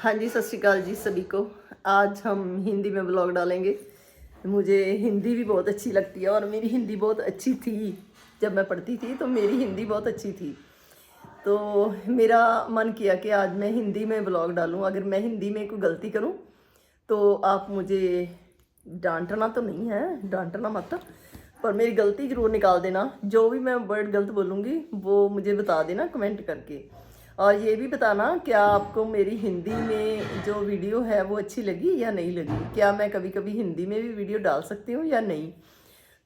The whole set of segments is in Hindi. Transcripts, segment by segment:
हाँ जी, सत श्री अकाल जी सभी को। आज हम हिंदी में ब्लॉग डालेंगे। मुझे हिंदी भी बहुत अच्छी लगती है और मेरी हिंदी बहुत अच्छी थी। जब मैं पढ़ती थी तो मेरी हिंदी बहुत अच्छी थी। तो मेरा मन किया कि आज मैं हिंदी में ब्लॉग डालूं। अगर मैं हिंदी में कोई गलती करूं तो आप मुझे डांटना तो नहीं है, डांटना मत, पर मेरी गलती ज़रूर निकाल देना। जो भी मैं वर्ड गलत बोलूँगी वो मुझे बता देना कमेंट करके। और ये भी बताना क्या आपको मेरी हिंदी में जो वीडियो है वो अच्छी लगी या नहीं लगी। क्या मैं कभी कभी हिंदी में भी वीडियो डाल सकती हूँ या नहीं।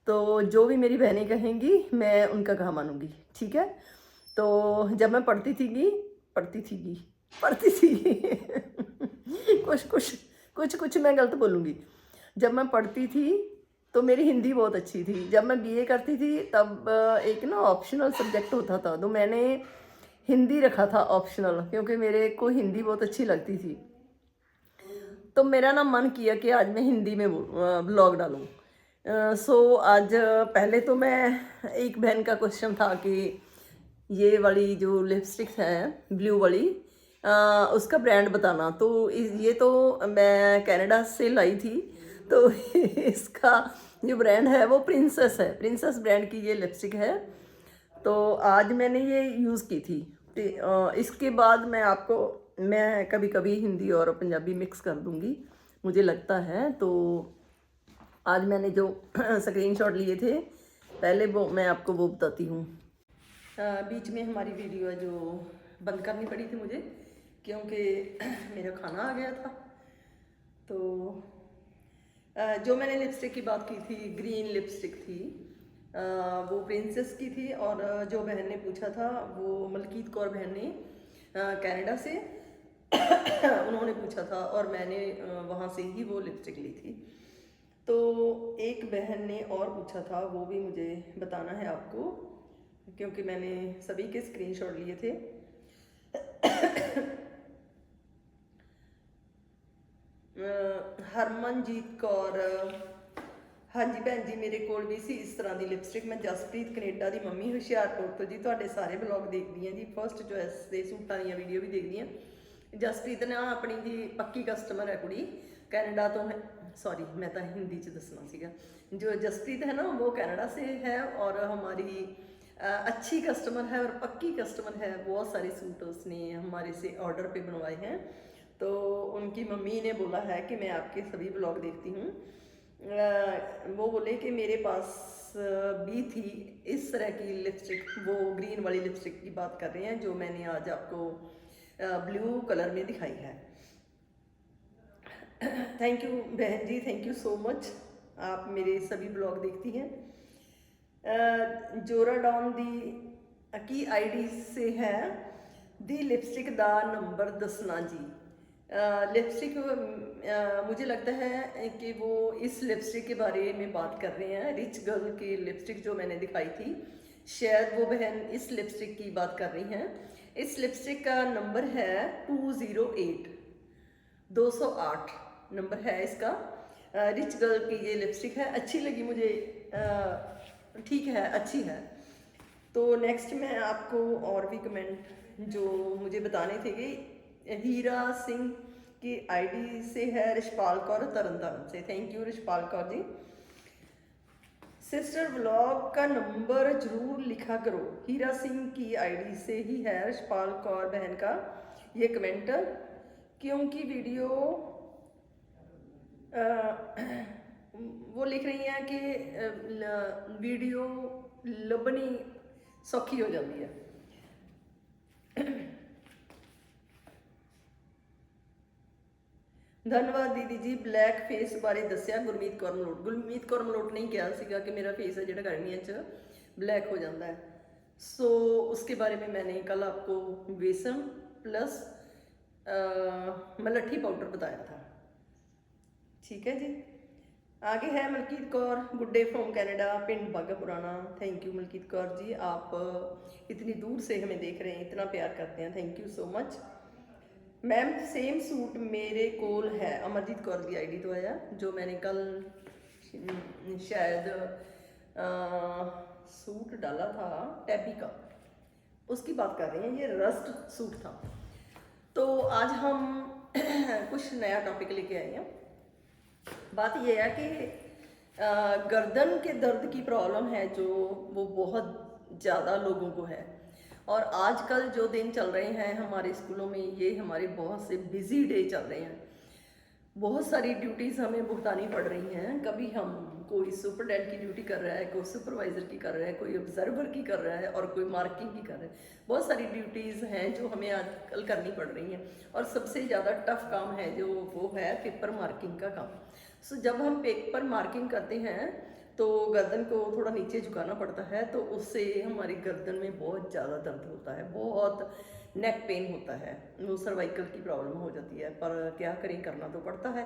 तो जो भी मेरी बहनें कहेंगी मैं उनका कहा मानूंगी, ठीक है। तो जब मैं पढ़ती थी कुछ मैं गलत बोलूँगी। जब मैं पढ़ती थी तो मेरी हिंदी बहुत अच्छी थी। जब मैं बीए करती थी तब एक ना ऑप्शनल सब्जेक्ट होता था, तो मैंने हिंदी रखा था ऑप्शनल, क्योंकि मेरे को हिंदी बहुत अच्छी लगती थी। तो मेरा ना मन किया कि आज मैं हिंदी में ब्लॉग डालूं। सो आज पहले तो मैं एक बहन का क्वेश्चन था कि ये वाली जो लिपस्टिक है ब्लू वाली, उसका ब्रांड बताना। तो ये तो मैं कनाडा से लाई थी। तो इसका जो ब्रांड है वो प्रिंसेस है, प्रिंसेस ब्रांड की ये लिपस्टिक है। तो आज मैंने ये यूज़ की थी। इसके बाद मैं कभी कभी हिंदी और पंजाबी मिक्स कर दूंगी, मुझे लगता है। तो आज मैंने जो स्क्रीनशॉट लिए थे पहले वो मैं आपको वो बताती हूँ। बीच में हमारी वीडियो है जो बंद करनी पड़ी थी मुझे, क्योंकि मेरा खाना आ गया था। तो जो मैंने लिपस्टिक की बात की थी, ग्रीन लिपस्टिक थी, वो प्रिंसेस की थी। और जो बहन ने पूछा था वो मलकीत कौर बहन ने कनाडा से उन्होंने पूछा था और मैंने वहाँ से ही वो लिपस्टिक ली थी। तो एक बहन ने और पूछा था, वो भी मुझे बताना है आपको, क्योंकि मैंने सभी के स्क्रीनशॉट लिए थे। हरमनजीत कौर, हाँ जी भैन जी, मेरे कोल भी सी इस तरह की लिपस्टिक। मैं जसप्रीत कनेडा की मम्मी हुशियारपुर तो जी ਤੁਹਾਡੇ ਸਾਰੇ ब्लॉग देखती हैं जी, फर्स्ट चॉइस के सूटा दी वीडियो भी देखती हैं। जसप्रीत ने अपनी जी पक्की कस्टमर है कुड़ी, कनाडा तो है। सॉरी मैं तो हिंदी च दसना सीगा। जो जसप्रीत है ना वो कनाडा से है और हमारी अच्छी कस्टमर है और पक्की कस्टमर है। बहुत सारे सूट उसने हमारे से ऑर्डर पे बनवाए हैं। तो उनकी मम्मी ने बोला है कि मैं आपके सभी ब्लॉग देखती हूँ। वो बोले कि मेरे पास भी थी इस तरह की लिपस्टिक, वो ग्रीन वाली लिपस्टिक की बात कर रहे हैं जो मैंने आज आपको ब्लू कलर में दिखाई है। थैंक यू बहन जी, थैंक यू सो मच, आप मेरे सभी ब्लॉग देखती हैं। जोराडॉन की आईडी से है दी लिपस्टिक दा नंबर दसना जी। लिपस्टिक मुझे लगता है कि वो इस लिपस्टिक के बारे में बात कर रहे हैं। रिच गर्ल की लिपस्टिक जो मैंने दिखाई थी, शायद वो बहन इस लिपस्टिक की बात कर रही हैं। इस लिपस्टिक का नंबर है 208, 208 नंबर है इसका। रिच गर्ल की ये लिपस्टिक है, अच्छी लगी मुझे, ठीक है, अच्छी है। तो नेक्स्ट मैं आपको और भी कमेंट जो मुझे बताने थे कि हीरा सिंह की आईडी से है रिशपाल कौर तरन तारण से। Thank you Rishpal Kaur ji. Sister vlog का नंबर जरूर लिखा करो, हीरा सिंह की आईडी से ही है रिशपाल कौर बहन का ये कमेंट, क्योंकि वीडियो वो लिख रही हैं कि वीडियो लभनी सौखी हो जाती है। धन्यवाद दीदी जी, ब्लैक फेस बारे दसिया गुरमीत कौर मलोट। गुरमीत कौर मलोट ने कहा सीगा कि मेरा फेस है जो गर्मियों च ब्लैक हो जाता है। सो उसके बारे में मैंने कल आपको बेसन प्लस मलट्ठी पाउडर बताया था, ठीक है जी। आगे है मलकीत कौर गुड्डे फ्रॉम कनाडा, पिंड बागा पुराना। थैंक यू मलकीत कौर जी, आप इतनी दूर से हमें देख रहे हैं, इतना प्यार करते हैं, thank you so much. Ma'am same suit मेरे कोल है, अमरजीत कौर की आईडी तो आया, जो मैंने कल शायद सूट डाला था टैबी का, उसकी बात कर रहे हैं। ये रस्ट सूट था। तो आज हम कुछ नया टॉपिक लेके आई हैं। बात यह है कि गर्दन के दर्द की प्रॉब्लम है जो, वो बहुत ज़्यादा लोगों को है। और आजकल जो दिन चल रहे हैं हमारे स्कूलों में, ये हमारे बहुत से बिजी डे चल रहे हैं। बहुत सारी ड्यूटीज़ हमें भुगतानी पड़ रही हैं। कभी हम कोई सुपरडेंट की ड्यूटी कर रहा है, कोई सुपरवाइज़र की कर रहा है, कोई ऑब्जर्वर की कर रहा है और कोई मार्किंग की कर रहा है। बहुत सारी ड्यूटीज़ हैं जो हमें आजकल करनी पड़ रही हैं। और सबसे ज़्यादा टफ काम है जो, वो है पेपर मार्किंग का काम। सो जब हम पेपर मार्किंग करते हैं तो गर्दन को थोड़ा नीचे झुकाना पड़ता है, तो उससे हमारी गर्दन में बहुत ज़्यादा दर्द होता है, बहुत नेक पेन होता है, वो सर्वाइकल की प्रॉब्लम हो जाती है। पर क्या करें, करना तो पड़ता है।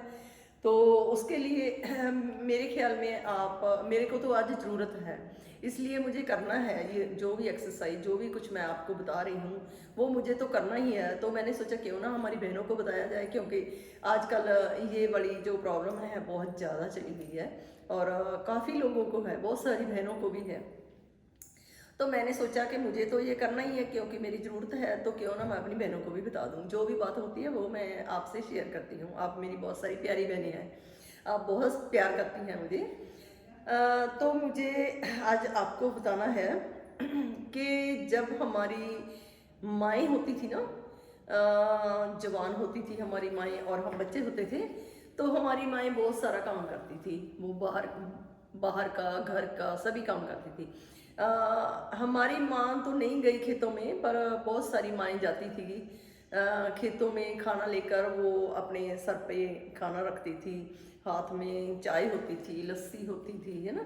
तो उसके लिए मेरे ख्याल में आप, मेरे को तो आज ज़रूरत है, इसलिए मुझे करना है। ये जो भी एक्सरसाइज, जो भी कुछ मैं आपको बता रही हूँ, वो मुझे तो करना ही है। तो मैंने सोचा क्यों ना हमारी बहनों को बताया जाए, क्योंकि आजकल ये बड़ी जो प्रॉब्लम है बहुत ज़्यादा चली हुई है और काफ़ी लोगों को है, बहुत सारी बहनों को भी है। तो मैंने सोचा कि मुझे तो ये करना ही है, क्योंकि मेरी ज़रूरत है, तो क्यों ना मैं अपनी बहनों को भी बता दूँ। जो भी बात होती है वो मैं आपसे शेयर करती हूँ। आप मेरी बहुत सारी प्यारी बहनें हैं, आप बहुत प्यार करती हैं मुझे। तो मुझे आज आपको बताना है कि जब हमारी माएँ होती थी ना, जवान होती थी हमारी माएँ और हम बच्चे होते थे, तो हमारी माएँ बहुत सारा काम करती थी। वो बाहर बाहर का, घर का, सभी काम करती थी। हमारी माँ तो नहीं गई खेतों में, पर बहुत सारी माएँ जाती थी खेतों में खाना लेकर। वो अपने सर पे खाना रखती थी, हाथ में चाय होती थी, लस्सी होती थी, है ना।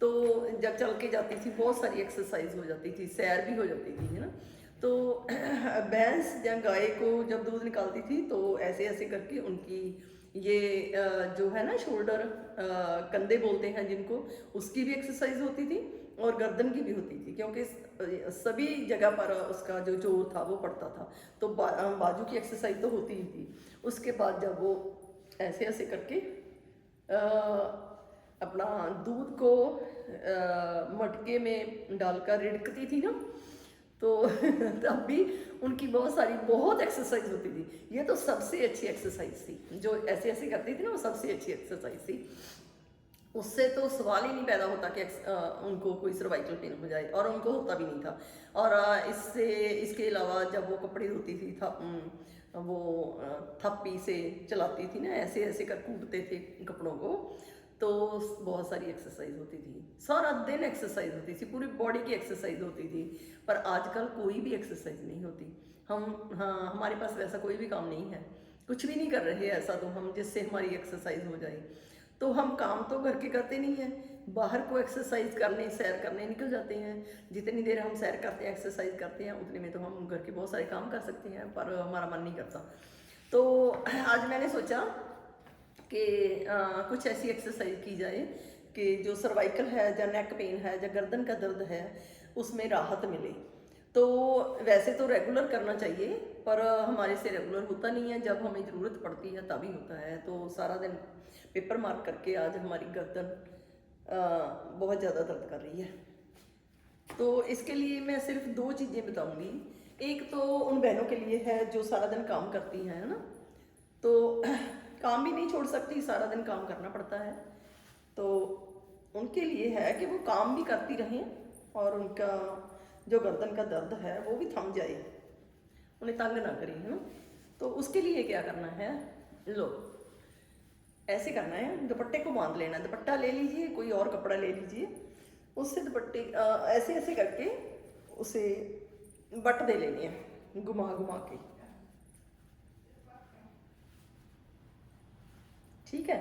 तो जब चल के जाती थी, बहुत सारी एक्सरसाइज हो जाती थी, सैर भी हो जाती थी, है ना। तो भैंस या गाय को जब दूध निकालती थी तो ऐसे ऐसे करके उनकी ये जो है ना शोल्डर, कंधे बोलते हैं जिनको, उसकी भी एक्सरसाइज होती थी और गर्दन की भी होती थी, क्योंकि सभी जगह पर उसका जो जोर था वो पड़ता था। तो बाजू की एक्सरसाइज तो होती ही थी। उसके बाद जब वो ऐसे ऐसे करके अपना दूध को मटके में डालकर रिड़कती थी ना, तो तब भी उनकी बहुत सारी बहुत एक्सरसाइज होती थी। ये तो सबसे अच्छी एक्सरसाइज थी, जो ऐसे ऐसे करती थी ना, वो सबसे अच्छी एक्सरसाइज थी। उससे तो सवाल ही नहीं पैदा होता कि उनको कोई सर्वाइकल पेन हो जाए, और उनको होता भी नहीं था। और इसके अलावा जब वो कपड़े धोती थी वो थप्पी से चलाती थी ना, ऐसे ऐसे कर कूटते थे कपड़ों को, तो बहुत सारी एक्सरसाइज होती थी। सारा दिन एक्सरसाइज होती थी, पूरी बॉडी की एक्सरसाइज होती थी। पर आजकल कोई भी एक्सरसाइज नहीं होती। हाँ, हमारे पास वैसा कोई भी काम नहीं है, कुछ भी नहीं कर रहे ऐसा तो हम जिससे हमारी एक्सरसाइज हो जाए। तो हम काम तो घर के करते नहीं हैं, बाहर को एक्सरसाइज करने, सैर करने निकल जाते हैं। जितनी देर हम सैर करते हैं, एक्सरसाइज करते हैं, उतने में तो हम घर के बहुत सारे काम कर सकते हैं, पर हमारा मन नहीं करता। तो आज मैंने सोचा कि कुछ ऐसी एक्सरसाइज की जाए कि जो सर्वाइकल है, या नेक पेन है, या गर्दन का दर्द है, उसमें राहत मिले। तो वैसे तो रेगुलर करना चाहिए, पर हमारे से रेगुलर होता नहीं है। जब हमें ज़रूरत पड़ती है तभी होता है। तो सारा दिन पेपर मार्क करके आज हमारी गर्दन बहुत ज़्यादा दर्द कर रही है। तो इसके लिए मैं सिर्फ 2 चीज़ें बताऊंगी। एक तो उन बहनों के लिए है जो सारा दिन काम करती हैं, है ना, तो काम भी नहीं छोड़ सकती, सारा दिन काम करना पड़ता है। तो उनके लिए है कि वो काम भी करती रहें और उनका जो गर्दन का दर्द है वो भी थम जाए, उन्हें तंग ना करें, है ना। तो उसके लिए क्या करना है, लो ऐसे करना है, दुपट्टे को बांध लेना। दुपट्टा ले लीजिए, कोई और कपड़ा ले लीजिए, उससे दुपट्टे ऐसे ऐसे करके उसे बट दे लेने हैं, घुमा घुमा के, ठीक है।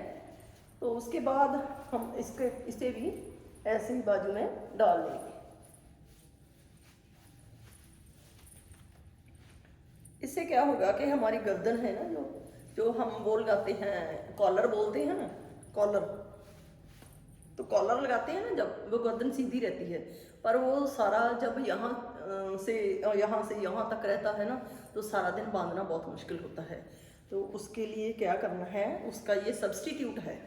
तो उसके बाद हम इसे भी ऐसे ही बाजू में डाल लेंगे। इससे क्या होगा कि हमारी गर्दन है ना, जो जो हम वो लगाते हैं, कॉलर बोलते हैं ना, कॉलर, तो कॉलर लगाते हैं ना जब, वो गर्दन सीधी रहती है, पर वो सारा जब यहाँ से यहाँ तक रहता है ना, तो सारा दिन बांधना बहुत मुश्किल होता है। तो उसके लिए क्या करना है, उसका ये सब्स्टिट्यूट है।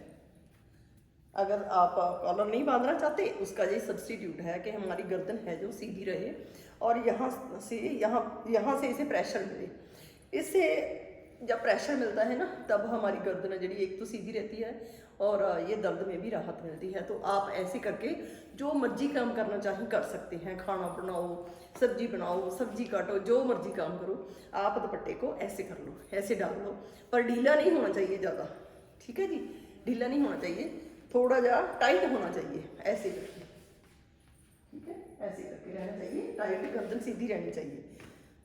अगर आप कॉलर नहीं बांधना चाहते, उसका ये सब्स्टिट्यूट है कि हमारी गर्दन है जो सीधी रहे और यहाँ से इसे प्रेशर मिले। इससे जब प्रेशर मिलता है ना तब हमारी गर्दन जी एक तो सीधी रहती है और ये दर्द में भी राहत मिलती है। तो आप ऐसे करके जो मर्जी काम करना चाहें कर सकते हैं। खाना बनाओ, बनाओ, सब्जी काटो, जो मर्जी काम करो। आप दुपट्टे को ऐसे कर लो, ऐसे डाल लो, पर ढीला नहीं होना चाहिए ज़्यादा, ठीक है जी, ढीला नहीं होना चाहिए, थोड़ा जा टाइट होना चाहिए, ऐसे करके, ठीक है, ऐसे करके रहना चाहिए, टाइट, गर्दन सीधी रहनी चाहिए,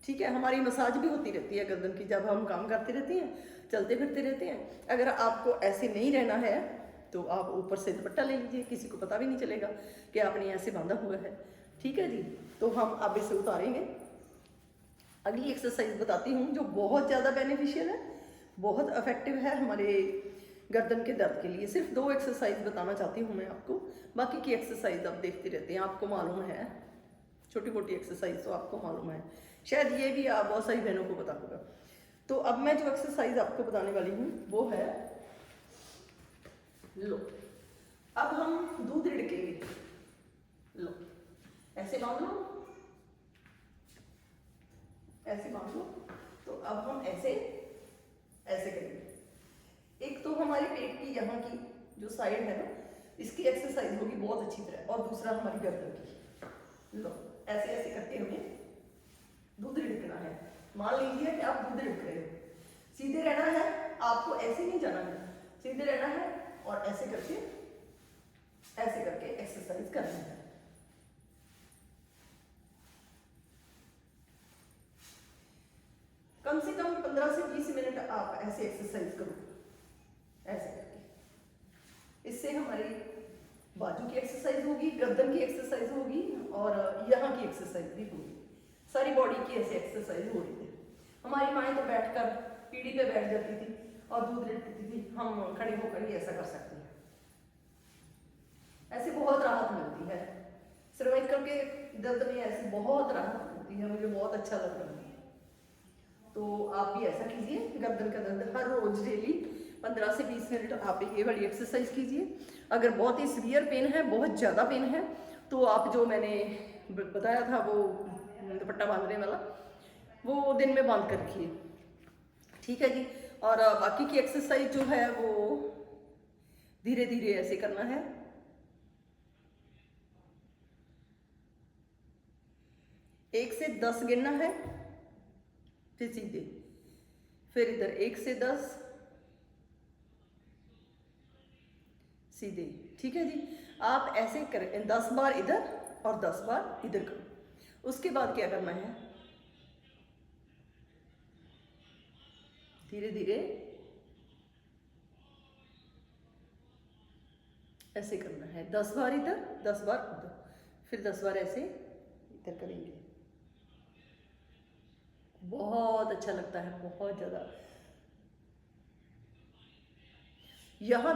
ठीक है। हमारी मसाज भी होती रहती है गर्दन की जब हम काम करते रहते हैं, चलते फिरते रहते हैं। अगर आपको ऐसे नहीं रहना है तो आप ऊपर से दुपट्टा ले लीजिए, किसी को पता भी नहीं चलेगा कि आपने ऐसे बांधा हुआ है, ठीक है जी। तो हम अब इसे उतारेंगे। अगली एक्सरसाइज बताती हूँ जो बहुत ज़्यादा बेनिफिशियल है, बहुत इफेक्टिव है हमारे गर्दन के दर्द के लिए। सिर्फ 2 एक्सरसाइज बताना चाहती हूँ मैं आपको, बाकी की एक्सरसाइज आप देखते रहते हैं, आपको मालूम है, छोटी मोटी एक्सरसाइज तो आपको मालूम है, शायद ये भी आप बहुत सारी बहनों को पता होगा। तो अब मैं जो एक्सरसाइज आपको बताने वाली हूँ वो है, लो, अब हम दूध रिड़केंगे। लो, ऐसे बांध लो, ऐसे बांध लो। तो अब हम ऐसे ऐसे करेंगे। एक तो हमारे पेट की यहाँ की जो साइड है ना, इसकी एक्सरसाइज होगी बहुत अच्छी तरह, और दूसरा हमारी गर्दन की। लो, ऐसे ऐसे करके हमें दूध रिड़कना है। मान लीजिए कि आप दूध रिड़क रहे हो, सीधे रहना है, आपको ऐसे नहीं जाना है, सीधे रहना है और ऐसे करके एक्सरसाइज करनी है। कम से कम 15 से 20 मिनट आप ऐसे एक्सरसाइज करो, ऐसे करके। इससे हमारी बाजू की एक्सरसाइज होगी, गर्दन की एक्सरसाइज होगी और यहाँ की एक्सरसाइज भी होगी, सारी बॉडी की ऐसे एक्सरसाइज हो रही है। हमारी माएँ तो बैठकर पीढ़ी पे बैठ जाती थी और दूध रिड़कती थी, हम खड़े होकर ही ऐसा कर सकते हैं। ऐसे बहुत राहत मिलती है, सर्वाइकल के दर्द में ऐसी बहुत राहत मिलती है, मुझे बहुत अच्छा लग रहा है। तो आप भी ऐसा कीजिए, गर्दन का दर्द हर रोज डेली 15 से 20 मिनट आप ये वाली एक्सरसाइज कीजिए। अगर बहुत ही सीवियर पेन है, बहुत ज़्यादा पेन है, तो आप जो मैंने बताया था वो दुपट्टा बांधने वाला, वो दिन में बांध कर रखिए, ठीक है जी। और बाकी की एक्सरसाइज जो है वो धीरे धीरे ऐसे करना है। एक से 10 गिनना है, फिर सीधे, फिर इधर 1 से 10 सीधे, ठीक है जी। आप ऐसे करें 10 बार इधर और 10 बार इधर करो। उसके बाद क्या करना है, धीरे धीरे ऐसे करना है, 10 बार इधर, 10 बार उधर, फिर 10 बार ऐसे इधर करेंगे। बहुत अच्छा लगता है, बहुत ज़्यादा। यहाँ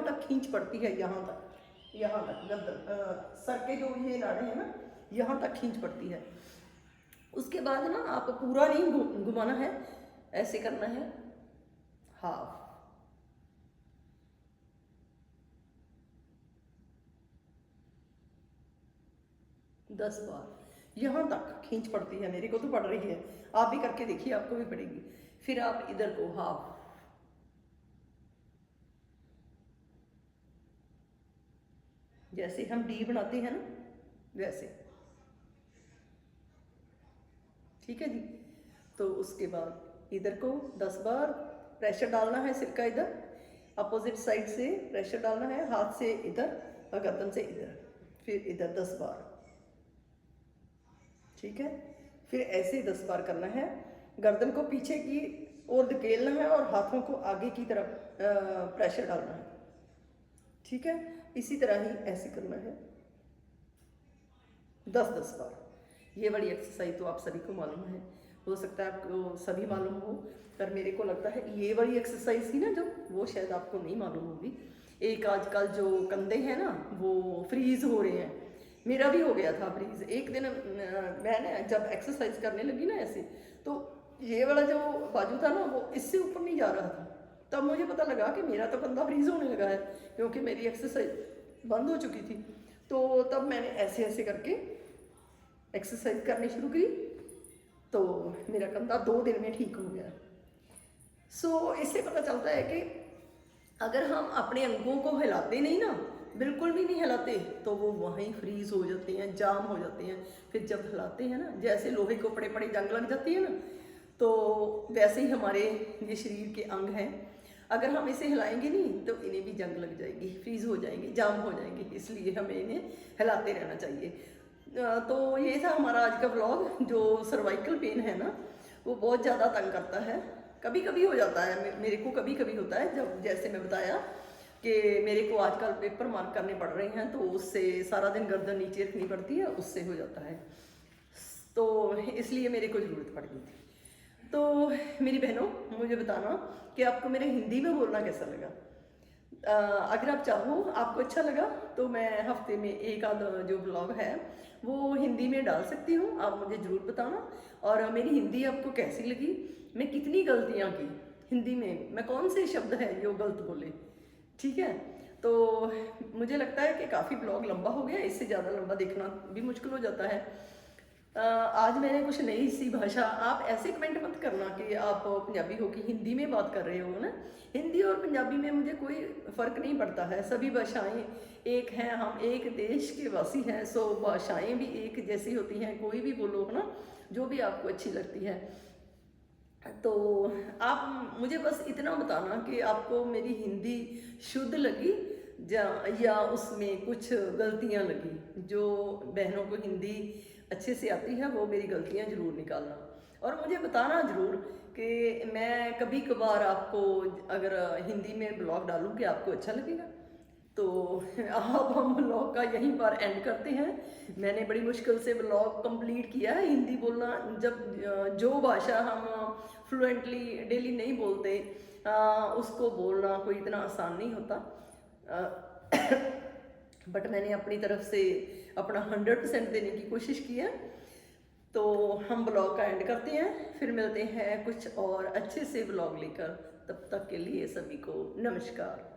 तक खींच पड़ती है, यहाँ तक गर्दन, सर के जो ये नाड़े हैं ना, यहाँ तक खींच पड़ती है। उसके बाद ना आप पूरा नहीं घुमाना है, ऐसे करना है, हाफ, दस बार यहाँ तक खींच पड़ती है, मेरे को तो पड़ रही है, आप भी करके देखिए, आपको भी पड़ेगी। फिर आप इधर को हाफ, जैसे हम डी बनाते हैं ना वैसे, ठीक है जी। तो उसके बाद इधर को 10 बार प्रेशर डालना है, सिर का इधर अपोजिट साइड से प्रेशर डालना है, हाथ से इधर और गर्दन से इधर, फिर इधर 10 बार, ठीक है। फिर ऐसे 10 बार करना है, गर्दन को पीछे की ओर धकेलना है और हाथों को आगे की तरफ प्रेशर डालना है, ठीक है। इसी तरह ही ऐसे करना है 10-10 बार। ये वाली एक्सरसाइज तो आप सभी को मालूम है, हो सकता है आपको सभी मालूम हो, पर मेरे को लगता है ये वाली एक्सरसाइज थी ना जो, वो शायद आपको नहीं मालूम होगी। एक आजकल जो कंधे हैं ना वो फ्रीज हो रहे हैं, मेरा भी हो गया था फ्रीज। एक दिन मैंने जब एक्सरसाइज करने लगी ना ऐसे, तो ये वाला जो बाजू था ना वो इससे ऊपर नहीं जा रहा था। तब मुझे पता लगा कि मेरा तो कंधा फ्रीज होने लगा है, क्योंकि मेरी एक्सरसाइज बंद हो चुकी थी। तो तब मैंने ऐसे ऐसे करके एक्सरसाइज करनी शुरू की, तो मेरा कंधा 2 दिन में ठीक हो गया। सो इससे पता चलता है कि अगर हम अपने अंगों को हिलाते नहीं ना, बिल्कुल भी नहीं हिलाते, तो वो वहीं फ्रीज हो जाते हैं, जाम हो जाते हैं। फिर जब हिलाते हैं ना, जैसे लोहे को पड़े पड़े जंग लग जाती है ना, तो वैसे ही हमारे ये शरीर के अंग हैं, अगर हम इसे हिलाएंगे नहीं तो इन्हें भी जंग लग जाएगी, फ्रीज हो जाएंगे, जाम हो जाएंगे। इसलिए हमें इन्हें हिलाते रहना चाहिए। तो ये था हमारा आज का व्लॉग। जो सर्वाइकल पेन है ना, वो बहुत ज़्यादा तंग करता है। कभी कभी हो जाता है, मेरे को कभी कभी होता है, जब जैसे मैं बताया कि मेरे को आजकल पेपर मार्क करने पड़ रहे हैं, तो उससे सारा दिन गर्दन नीचे रखनी पड़ती है, उससे हो जाता है। तो इसलिए मेरे को ज़रूरत पड़ गई थी। तो मेरी बहनों, मुझे बताना कि आपको मेरे हिंदी में बोलना कैसा लगा। अगर आप चाहो, आपको अच्छा लगा, तो मैं हफ्ते में एक आध जो ब्लॉग है वो हिंदी में डाल सकती हूँ। आप मुझे ज़रूर बताना। और मेरी हिंदी आपको कैसी लगी, मैं कितनी गलतियाँ की हिंदी में, मैं कौन से शब्द हैं जो गलत बोले, ठीक है। तो मुझे लगता है कि काफ़ी ब्लॉग लंबा हो गया, इससे ज़्यादा लंबा देखना भी मुश्किल हो जाता है। आज मैंने कुछ नई सी भाषा, आप ऐसे कमेंट मत करना कि आप पंजाबी हो कि हिंदी में बात कर रहे हो ना। हिंदी और पंजाबी में मुझे कोई फ़र्क नहीं पड़ता है, सभी भाषाएं एक हैं, हम एक देश के वासी हैं। सो भाषाएं भी एक जैसी होती हैं, कोई भी बोलो है ना, जो भी आपको अच्छी लगती है। तो आप मुझे बस इतना बताना कि आपको मेरी हिंदी शुद्ध लगी या उसमें कुछ गलतियां लगी। जो बहनों को हिंदी अच्छे से आती है वो मेरी गलतियां ज़रूर निकालना, और मुझे बताना ज़रूर कि मैं कभी कभार आपको अगर हिंदी में ब्लॉग डालूँ कि आपको अच्छा लगेगा। तो अब हम ब्लॉग का यहीं पर एंड करते हैं। मैंने बड़ी मुश्किल से ब्लॉग कंप्लीट किया है। हिंदी बोलना, जब जो भाषा हम फ्लुएंटली डेली नहीं बोलते, उसको बोलना कोई इतना आसान नहीं होता। बट मैंने अपनी तरफ से अपना 100% देने की कोशिश की है। तो हम ब्लॉग का एंड करते हैं, फिर मिलते हैं कुछ और अच्छे से ब्लॉग लेकर। तब तक के लिए सभी को नमस्कार।